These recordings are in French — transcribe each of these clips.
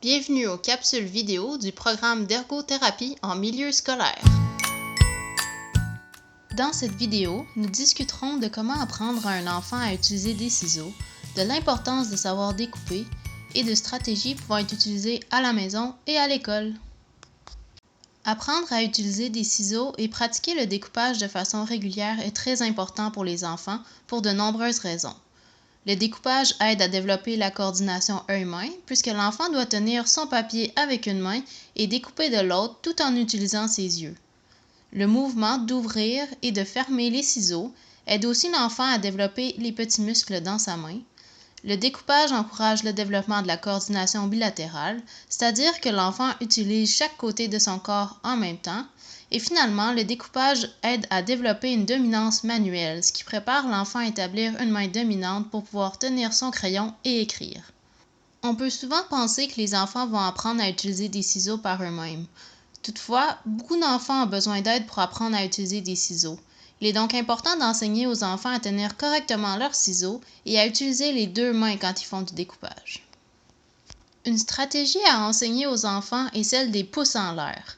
Bienvenue aux capsules vidéo du programme d'ergothérapie en milieu scolaire. Dans cette vidéo, nous discuterons de comment apprendre à un enfant à utiliser des ciseaux, de l'importance de savoir découper et de stratégies pouvant être utilisées à la maison et à l'école. Apprendre à utiliser des ciseaux et pratiquer le découpage de façon régulière est très important pour les enfants pour de nombreuses raisons. Le découpage aide à développer la coordination œil-main puisque l'enfant doit tenir son papier avec une main et découper de l'autre tout en utilisant ses yeux. Le mouvement d'ouvrir et de fermer les ciseaux aide aussi l'enfant à développer les petits muscles dans sa main. Le découpage encourage le développement de la coordination bilatérale, c'est-à-dire que l'enfant utilise chaque côté de son corps en même temps. Et finalement, le découpage aide à développer une dominance manuelle, ce qui prépare l'enfant à établir une main dominante pour pouvoir tenir son crayon et écrire. On peut souvent penser que les enfants vont apprendre à utiliser des ciseaux par eux-mêmes. Toutefois, beaucoup d'enfants ont besoin d'aide pour apprendre à utiliser des ciseaux. Il est donc important d'enseigner aux enfants à tenir correctement leurs ciseaux et à utiliser les deux mains quand ils font du découpage. Une stratégie à enseigner aux enfants est celle des pouces en l'air.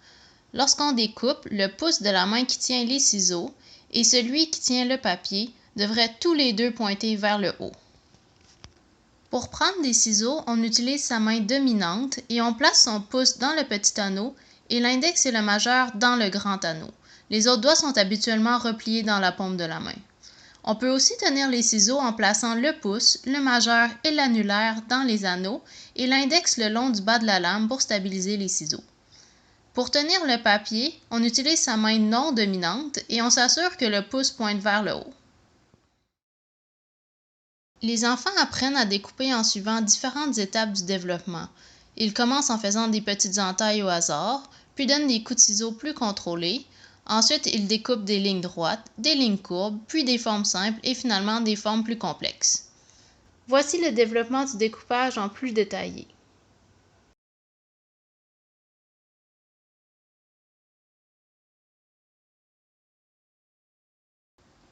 Lorsqu'on découpe, le pouce de la main qui tient les ciseaux et celui qui tient le papier devraient tous les deux pointer vers le haut. Pour prendre des ciseaux, on utilise sa main dominante et on place son pouce dans le petit anneau et l'index et le majeur dans le grand anneau. Les autres doigts sont habituellement repliés dans la paume de la main. On peut aussi tenir les ciseaux en plaçant le pouce, le majeur et l'annulaire dans les anneaux et l'index le long du bas de la lame pour stabiliser les ciseaux. Pour tenir le papier, on utilise sa main non dominante et on s'assure que le pouce pointe vers le haut. Les enfants apprennent à découper en suivant différentes étapes du développement. Ils commencent en faisant des petites entailles au hasard, puis donnent des coups de ciseaux plus contrôlés. Ensuite, ils découpent des lignes droites, des lignes courbes, puis des formes simples et finalement des formes plus complexes. Voici le développement du découpage en plus détaillé.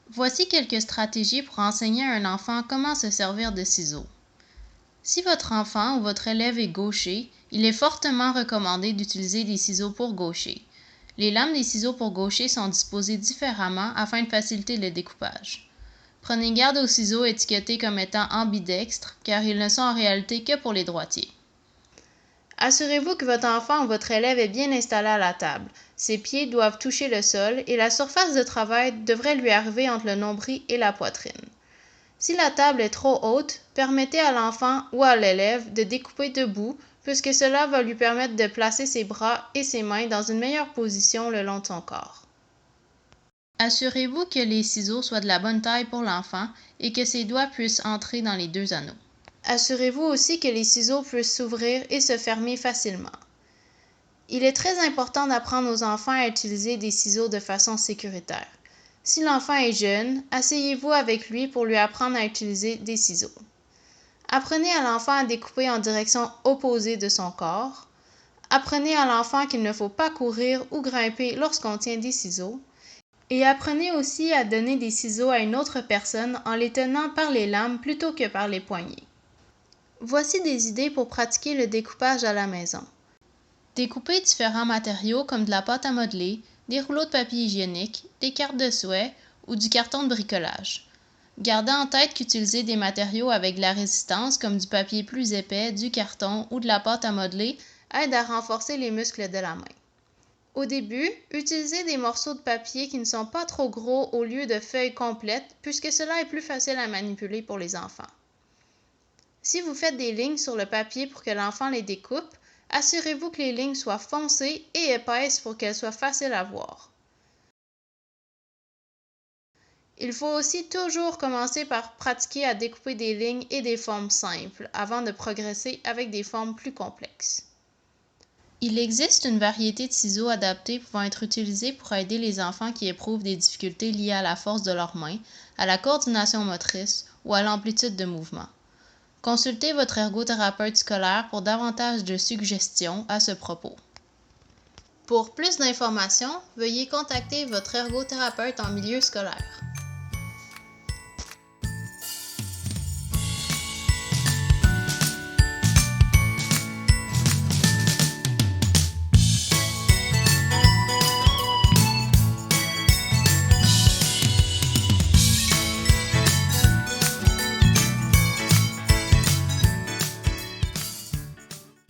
Voici quelques stratégies pour enseigner à un enfant comment se servir de ciseaux. Si votre enfant ou votre élève est gaucher, il est fortement recommandé d'utiliser des ciseaux pour gaucher. Les lames des ciseaux pour gaucher sont disposées différemment afin de faciliter le découpage. Prenez garde aux ciseaux étiquetés comme étant ambidextres, car ils ne sont en réalité que pour les droitiers. Assurez-vous que votre enfant ou votre élève est bien installé à la table. Ses pieds doivent toucher le sol et la surface de travail devrait lui arriver entre le nombril et la poitrine. Si la table est trop haute, permettez à l'enfant ou à l'élève de découper debout, puisque cela va lui permettre de placer ses bras et ses mains dans une meilleure position le long de son corps. Assurez-vous que les ciseaux soient de la bonne taille pour l'enfant et que ses doigts puissent entrer dans les deux anneaux. Assurez-vous aussi que les ciseaux puissent s'ouvrir et se fermer facilement. Il est très important d'apprendre aux enfants à utiliser des ciseaux de façon sécuritaire. Si l'enfant est jeune, asseyez-vous avec lui pour lui apprendre à utiliser des ciseaux. Apprenez à l'enfant à découper en direction opposée de son corps. Apprenez à l'enfant qu'il ne faut pas courir ou grimper lorsqu'on tient des ciseaux. Et apprenez aussi à donner des ciseaux à une autre personne en les tenant par les lames plutôt que par les poignets. Voici des idées pour pratiquer le découpage à la maison. Découpez différents matériaux comme de la pâte à modeler, des rouleaux de papier hygiénique, des cartes de souhait ou du carton de bricolage. Gardez en tête qu'utiliser des matériaux avec de la résistance comme du papier plus épais, du carton ou de la pâte à modeler aide à renforcer les muscles de la main. Au début, utilisez des morceaux de papier qui ne sont pas trop gros au lieu de feuilles complètes puisque cela est plus facile à manipuler pour les enfants. Si vous faites des lignes sur le papier pour que l'enfant les découpe, assurez-vous que les lignes soient foncées et épaisses pour qu'elles soient faciles à voir. Il faut aussi toujours commencer par pratiquer à découper des lignes et des formes simples avant de progresser avec des formes plus complexes. Il existe une variété de ciseaux adaptés pouvant être utilisés pour aider les enfants qui éprouvent des difficultés liées à la force de leurs mains, à la coordination motrice ou à l'amplitude de mouvement. Consultez votre ergothérapeute scolaire pour davantage de suggestions à ce propos. Pour plus d'informations, veuillez contacter votre ergothérapeute en milieu scolaire.